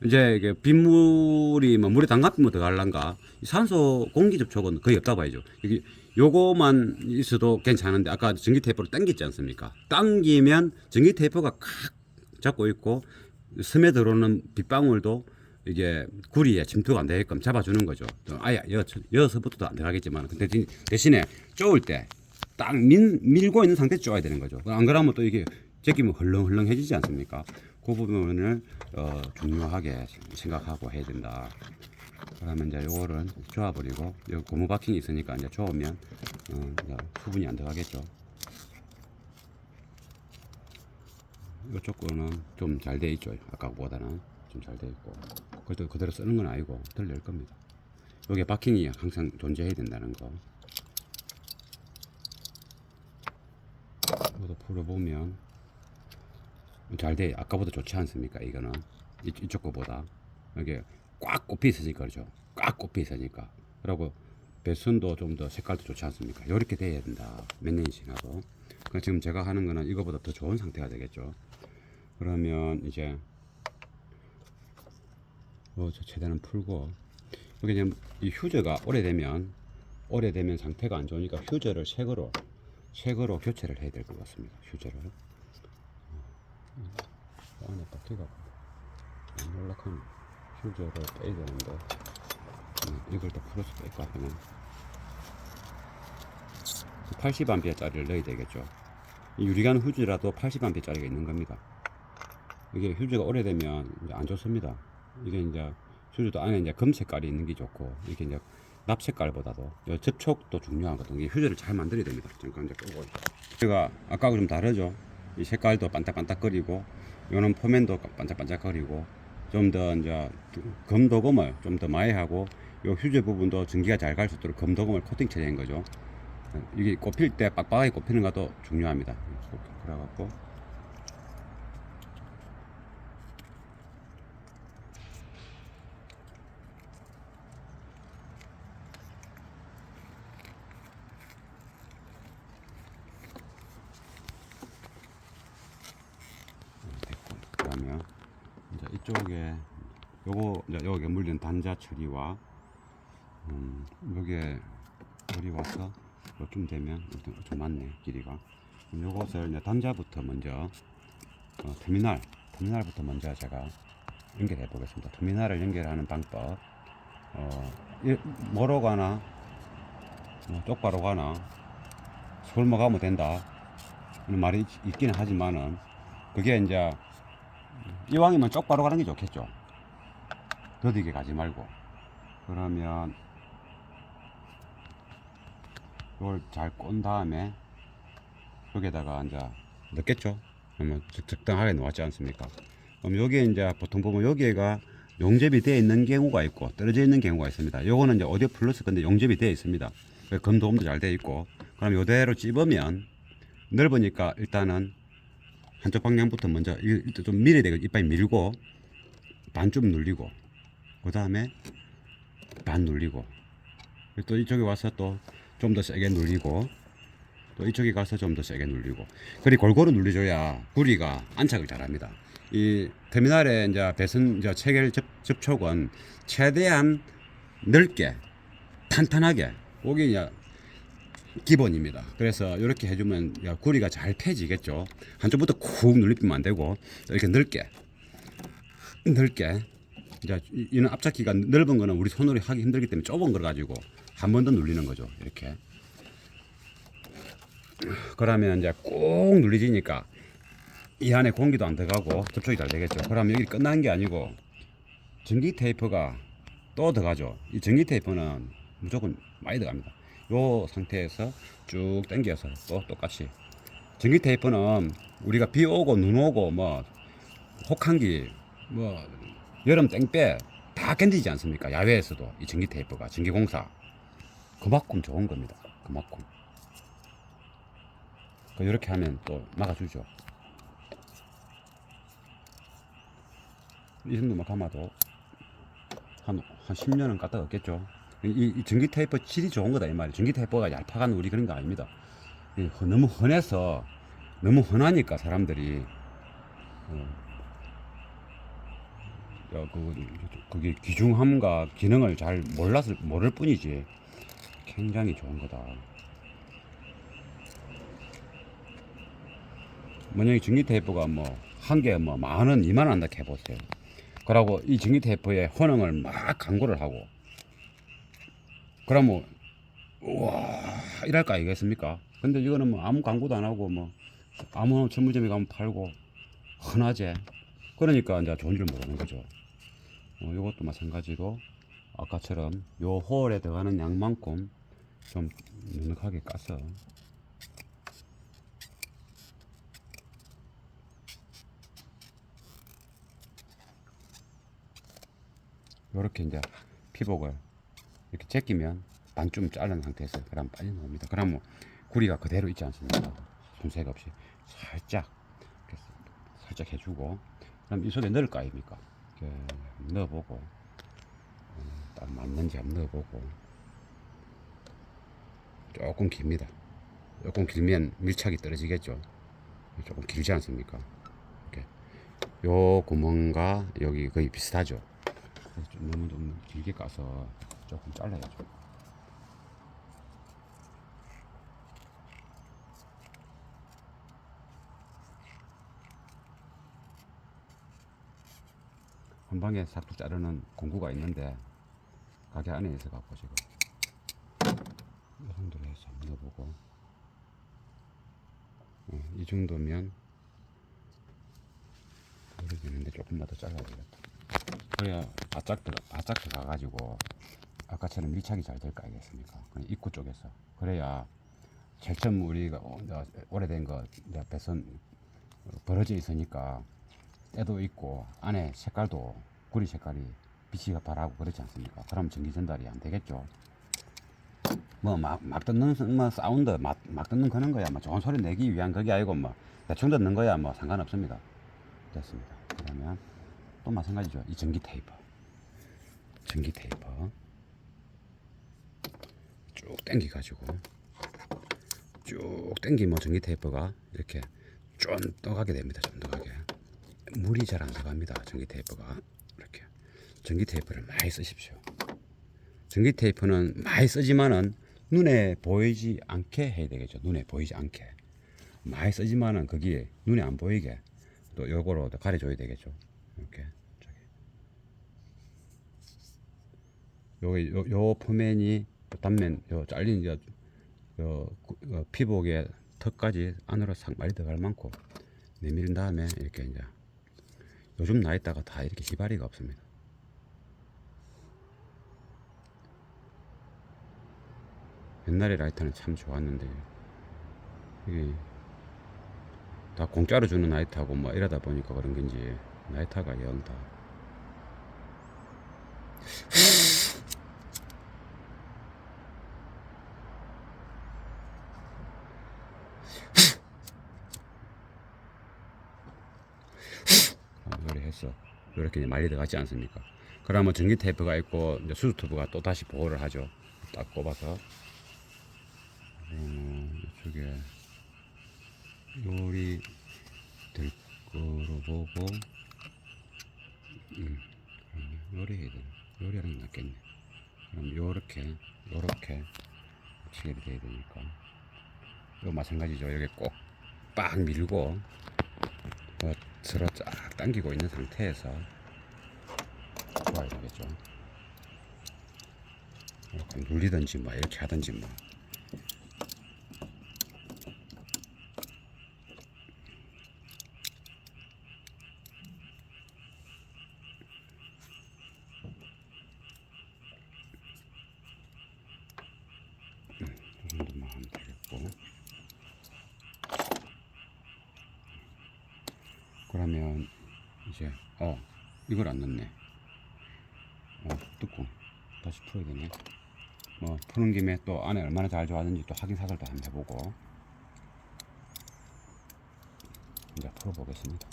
이제 이게 빗물이 뭐 물에 담가면 들어갈란가 산소 공기 접촉은 거의 없다고 봐야죠. 이게 요거만 있어도 괜찮은데 아까 전기 테이프로 당겼지 않습니까? 당기면 전기 테이프가 칵 잡고 있고 섬에 들어오는 빗방울도 이게 구리에 침투가 안 되게끔 잡아주는 거죠. 아예 여서부터도 안 들어가겠지만 근데 대신에 쪼을 때 딱 밀고 있는 상태에서 쪼아야 되는 거죠. 안 그러면 또 이게 제끼면 헐렁헐렁해지지 않습니까? 그 부분을 중요하게 생각하고 해야 된다. 그러면 이제 요거를 쪼아버리고 여기 고무 바킹이 있으니까 이제 쪼으면 수분이 안 들어가겠죠. 이쪽 거는 좀 잘 돼 있죠. 아까보다는 좀 잘 돼 있고 그대로 쓰는 건 아니고 덜 낼 겁니다. 여기 바킹이 항상 존재해야 된다는 거. 이것도 풀어보면 잘 돼. 아까보다 좋지 않습니까? 이거는 이쪽 거보다 이게 꽉 꼽혀 있으니까 그렇죠. 꽉 꼽혀 있으니까. 그리고 배선도 좀 더 색깔도 좋지 않습니까? 이렇게 돼야 된다. 몇 년이 지나도. 그러니까 지금 제가 하는 거는 이거보다 더 좋은 상태가 되겠죠. 그러면 이제 최대한 풀고 여기 지금 이 휴저가 오래되면 상태가 안 좋으니까 휴저를 새거로 교체를 해야 될 것 같습니다. 휴저를 안에 바퀴가 연락하네. 휴지를 빼야 되는데 이걸 더 풀어서 뺄까 그냥 80A짜리를 넣어야 되겠죠. 이 유리관 휴지라도 80A짜리가 있는 겁니다. 이게 휴지가 오래되면 이제 안 좋습니다. 이게 이제 휴지도 안에 이제 금 색깔이 있는 게 좋고 이게 이제 납 색깔보다도 접촉도 중요하거든요. 이 휴지를 잘 만들어야 됩니다. 잠깐 이제 끄고 제가 아까하고 좀 다르죠. 이 색깔도 반짝반짝거리고 요는 포면도 반짝반짝거리고 좀 더 이제 금도금을 좀 더 많이 하고 요 휴지 부분도 전기가 잘 갈 수 있도록 금도금을 코팅 처리한 거죠. 이게 꼽힐 때 빡빡하게 꼽히는 것도 중요합니다. 그래갖고 됐고 그러면 이제 이쪽에 요거 이제 여기 물린 단자 처리와 여기에 물이 와서 요쯤 되면 좀 많네 길이가. 요것을 이제 단자부터 먼저 터미널부터 먼저 제가 연결해 보겠습니다. 터미널을 연결하는 방법 뭐로 가나 똑바로 가나 솔모 가면 된다 이런 말이 있기는 하지만은 그게 이제 이왕이면 똑바로 가는 게 좋겠죠. 더디게 가지 말고. 그러면 이걸 잘 꼰 다음에 여기에다가 이제 넣겠죠. 그러면 적당하게 놓았지 않습니까? 그럼 여기에 이제 보통 보면 여기가 용접이 되어 있는 경우가 있고 떨어져 있는 경우가 있습니다. 요거는 이제 오디오 플러스 건데 용접이 되어 있습니다. 검도금도 잘 되어 있고. 그럼 요대로 찝으면 넓으니까 일단은 한쪽 방향부터 먼저 일단 좀 밀어야 되고 이빨 밀고 반쯤 눌리고 그 다음에 반 눌리고 또 이쪽에 와서 또 좀 더 세게 눌리고 또 이쪽에 가서 좀 더 세게 눌리고 그리 골고루 눌려줘야 구리가 안착을 잘합니다. 이 터미널에 이제 배선 이제 체결 접촉은 최대한 넓게 탄탄하게 그게 이제 기본입니다. 그래서 이렇게 해주면 구리가 잘 펴지겠죠. 한쪽부터 쿡 눌리면 안 되고 이렇게 넓게 이제 이는 앞잡기가 넓은 거는 우리 손으로 하기 힘들기 때문에 좁은 걸 가지고 한 번 더 눌리는 거죠. 이렇게. 그러면 이제 꾹 눌리지니까 이 안에 공기도 안 들어가고 접촉이 잘 되겠죠. 그러면 여기 끝난 게 아니고 전기 테이프가 또 들어가죠. 이 전기 테이프는 무조건 많이 들어갑니다. 요 상태에서 쭉 당겨서 또 똑같이 전기 테이프는 우리가 비 오고 눈 오고 뭐 혹한기 뭐 여름 땡볕 다 견디지 않습니까? 야외에서도 이 전기 테이프가 전기공사 그만큼 좋은 겁니다. 그만큼 이렇게 하면 또 막아주죠. 이 정도만 감아도 한 10년은 까딱 없겠죠. 이 전기 테이프 질이 좋은 거다 이 말이에요. 전기 테이프가 얄팍한 우리 그런 거 아닙니다. 너무 흔해서 너무 흔하니까 사람들이 그게 귀중함과 기능을 잘 몰라서 모를 뿐이지 굉장히 좋은 거다. 만약에 전기 테이프가 뭐 한 개 뭐 10,000원, 20,000원 한다 해보세요. 그러고 이 전기 테이프의 효능을 막 광고를 하고 그러면 우와 이랄까 아니겠습니까? 근데 이거는 뭐 아무 광고도 안 하고 뭐 아무 천물점에 가면 팔고 흔하지. 그러니까 이제 좋은 줄 모르는 거죠. 이것도 마찬가지로 아까처럼 요 홀에 들어가는 양만큼 좀 넉넉하게 까서 요렇게 이제 피복을 이렇게 제끼면 반쯤 자른 상태에서 그럼 빨리 나옵니다. 그러면 구리가 그대로 있지 않습니까? 손색 없이 살짝 이렇게 살짝 해주고 그럼 이 속에 넣을 거 아닙니까? 이렇게 넣어보고 딱 맞는지 한번 넣어보고 조금 깁니다. 조금 길면 밀착이 떨어지겠죠. 조금 길지 않습니까? 이렇게 요 구멍과 여기 거의 비슷하죠. 너무 좀 길게 까서 조금 잘라야죠. 한 방에 싹둑 자르는 공구가 있는데 가게 안에 있어 갖고 지금 이 정도로 해서 한번 넣어보고 이 정도면 그래도 되는데 조금만 더 잘라야 되겠다. 그래야 바짝 들어가가지고 아까처럼 밀착이 잘 될 거 아니겠습니까? 그냥 입구 쪽에서 그래야 제일 처음 우리가 오래된 거 배선 벌어져 있으니까 때도 있고 안에 색깔도 구리 색깔이 빛이 바라고 그렇지 않습니까? 그럼 전기 전달이 안 되겠죠. 뭐 막 듣는 뭐 사운드 막 듣는 거는 거야 뭐 좋은 소리 내기 위한 그게 아니고 뭐 대충 듣는 거야 뭐 상관없습니다. 됐습니다. 그러면 또 마찬가지죠. 이 전기 테이프 쭉 당겨 가지고 쭉 당기면 전기 테이프가 이렇게 쫀득하게 됩니다. 쫀득하게 물이 잘 안 들어갑니다. 전기 테이프가 이렇게 전기 테이프를 많이 쓰십시오. 전기 테이프는 많이 쓰지만은 눈에 보이지 않게 해야 되겠죠. 눈에 보이지 않게 많이 쓰지만은 거기에 눈에 안 보이게 또 요거로 가려줘야 되겠죠. 이렇게 저기 요 표면이 단면 요 잘린 피복의 턱까지 안으로 싹 많이 들어갈 만큼 내밀은 다음에 이렇게 이제 요즘 나이다가 다 이렇게 지바리가 없습니다. 옛날에 라이터는 참 좋았는데 이게 다 공짜로 주는 라이터하고 뭐 이러다 보니까 그런 건지 라이터가 영 다 요리 했어. 이렇게 많이 들어가지 않습니까? 그러면 전기 테이프가 있고 이제 수소 튜브가 또 다시 보호를 하죠. 딱 꼽아서 이쪽에 요리 될 거로 보고 요리해야 되나? 요리하는 게 낫겠네. 그럼 요렇게 치게 돼야 되니까 요 마찬가지죠. 여기 꼭 빡 밀고 들어 쫙 당기고 있는 상태에서 좋아야 되겠죠. 이렇게 눌리든지 뭐 이렇게 하든지 뭐 이 정도만 하면 되겠고 그러면 이제 이걸 안 넣네. 뚜껑 다시 풀어야 되네. 뭐 푸는 김에 또 안에 얼마나 잘 좋아하는지 또 확인 사살도 한번 해보고 이제 풀어보겠습니다.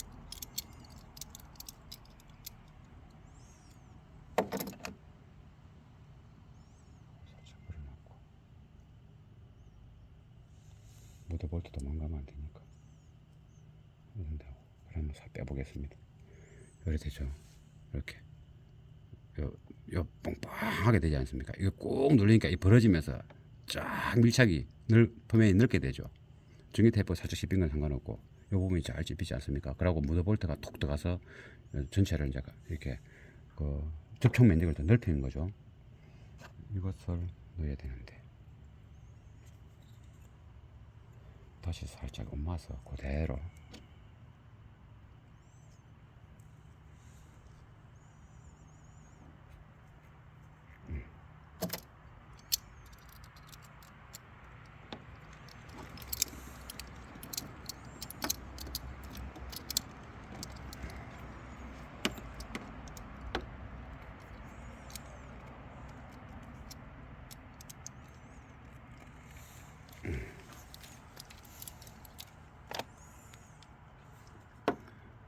살짝 풀어놓고 모터볼트 도망가면 안 되니까 그러면 살 빼보겠습니다. 이렇게 되죠. 이렇게 요 뻥뻥하게 되지 않습니까? 이거 꾹 눌리니까 이 벌어지면서 쫙 밀착이 표면이 넓게 되죠. 전기 테이프 살짝 씹힌 건 상관없고 이 부분이 잘 찝히지 않습니까? 그러고 무드볼트가 톡 들어가서 전체를 이제 이렇게 그 접촉 면적을 더 넓히는 거죠. 이것을 넣어야 되는데 다시 살짝 옮아서 그대로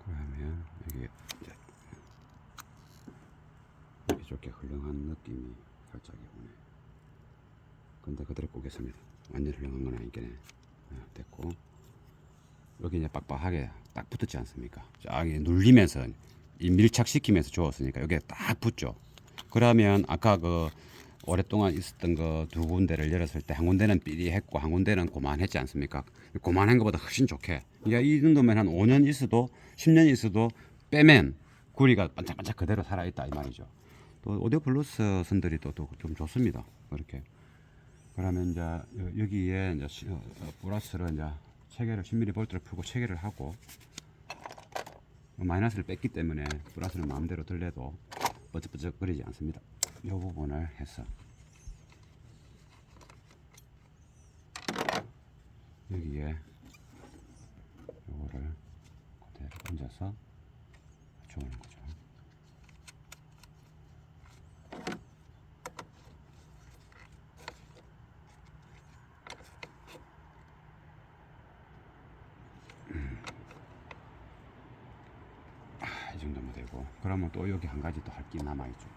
그러면 이게 이제 이렇게 흘렁한 느낌이 살짝 오네. 근데 그대로 꽂겠습니다. 완전 흘렁한 건 아니겠네. 됐고 여기 이제 빡빡하게 딱 붙었지 않습니까? 쫙 눌리면서 이 밀착시키면서 주었으니까 여기에 딱 붙죠. 그러면 아까 그 오랫동안 있었던 그 두 군데를 열었을 때 한 군데는 삐리했고 한 군데는 고만했지 않습니까? 고만한 것보다 훨씬 좋게. 그러니까 이 정도면 한 5년 있어도 10년 있어도 빼면 구리가 반짝반짝 그대로 살아있다 이 말이죠. 또 오디오 플러스 선들이 또 좀 좋습니다. 이렇게. 그러면 이제 여기에 이제 플러스를 이제 체계를 10mV를 풀고 체계를 하고 마이너스를 뺐기 때문에 플러스는 마음대로 들려도 번쩍번쩍거리지 않습니다. 이 부분을 해서 여기에 요거를 그대로 얹어서 맞춰오는 거죠. 이 정도면 되고, 그러면 또 여기 한 가지 또 할 게 남아있죠.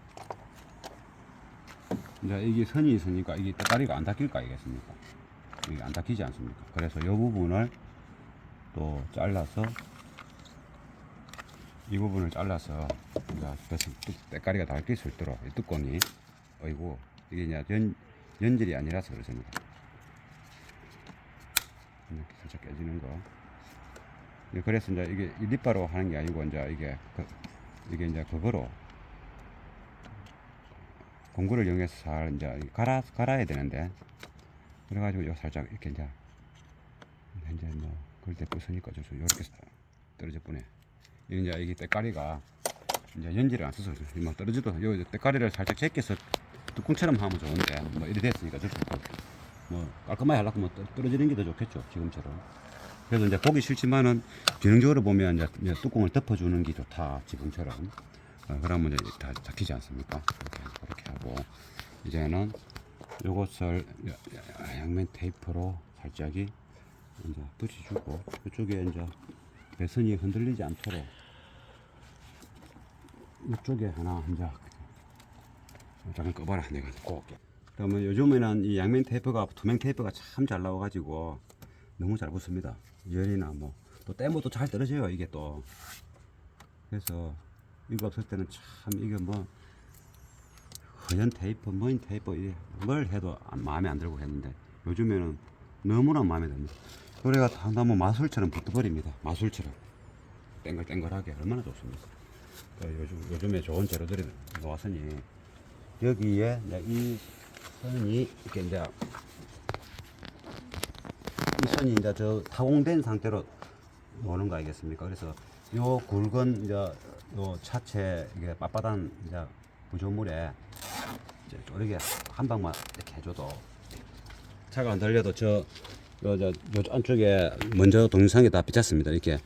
이제 이게 선이 있으니까 이게 다리가 안 닦일 거 아니겠습니까? 이게 안 닦이지 않습니까? 그래서 이 부분을 또 잘라서 이 부분을 잘라서 이제 때까리가 닿을 수 있도록 이 뚜껑이 어이고 이게 이제 연질이 아니라서 그렇습니다. 이렇게 살짝 깨지는 거. 그래서 이제 이게 립바로 하는 게 아니고 이제 이게 이제 그거로 공구를 이용해서 잘 이제 갈아야 되는데, 그래가지고 요 살짝 이렇게 이제 뭐 그럴 때 부으니까 좀 이렇게 떨어져 보네. 이제 이게 때까리가 이제 연지를 안 써서 막 떨어져도 요 때까리를 살짝 제껴서 뚜껑처럼 하면 좋은데 뭐 이래 됐으니까 뭐 깔끔하게 하려고 뭐 떨어지는 게 더 좋겠죠, 지금처럼. 그래서 이제 보기 싫지만은 기능적으로 보면 이제 뚜껑을 덮어주는 게 좋다, 지금처럼. 그러면 이제 다 잡히지 않습니까? 이렇게 하고 이제는 요것을 양면 테이프로 살짝이 이제 붙여주고, 이쪽에 이제 배선이 흔들리지 않도록 이쪽에 하나 이제 잠깐 꺼봐라, 내가 꽂을게. 그러면 요즘에는 이 양면 테이프가 투명 테이프가 참 잘 나와가지고 너무 잘 붙습니다. 열이나 뭐 또 떼모도 잘 떨어져요, 이게 또. 그래서 이거 없을 때는 참 이게 뭐 허연 테이프, 뭐인 테이프 뭘 해도 마음에 안 들고 했는데 요즘에는 너무나 마음에 듭니다. 노래가 다 너무 마술처럼 붙어버립니다. 마술처럼 땡글땡글하게 얼마나 좋습니까? 요즘에 좋은 재료들이 나왔으니 여기에 이제 이 선이 이렇게 이제 이 선이 이제 저 타공된 상태로 오는 거 아니겠습니까? 그래서 요 굵은 이제 요 차체 이게 빳빳한 이제 부조물에 이제 쪼르게 한 방만 이렇게 해줘도 차가 안 달려도 요 안쪽에 먼저 동영상에 다 비쳤습니다. 이렇게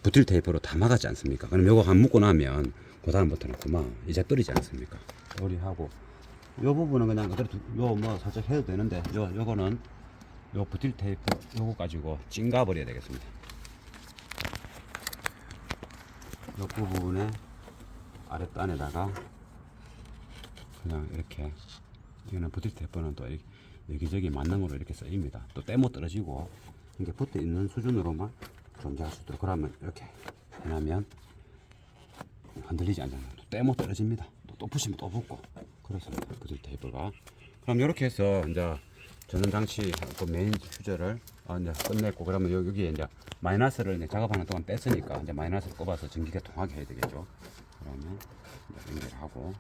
부틸 테이프로 다 막았지 않습니까? 그럼 요거 한 묶고 나면 그 다음부터는 그만 이제 떨어지지 않습니까? 우리 하고 요 부분은 그냥 그대로 요 뭐 살짝 해도 되는데 요거는 요 부틸 테이프 요거 가지고 찡가 버려야 되겠습니다. 요 부분에 아랫단에다가 그냥 이렇게, 이거는 부틸 테이프는 또 여기저기 만능으로 이렇게 쓰입니다. 또 떼모 떨어지고 이게 붙어 있는 수준으로만 존재할 수 있도록, 그러면 이렇게 해놓으면 흔들리지 않잖아요. 또 떼모 떨어집니다. 또 부시면 또 붙고 그렇습니다, 부틸 테이프가. 그럼 이렇게 해서 이제 전원장치 그 메인 휴저를 이제 끝냈고, 그러면 여기에 이제 마이너스를 이제 작업하는 동안 뺐으니까 이제 마이너스를 꼽아서 전기가 통하게 해야 되겠죠. 그러면 이제 연결하고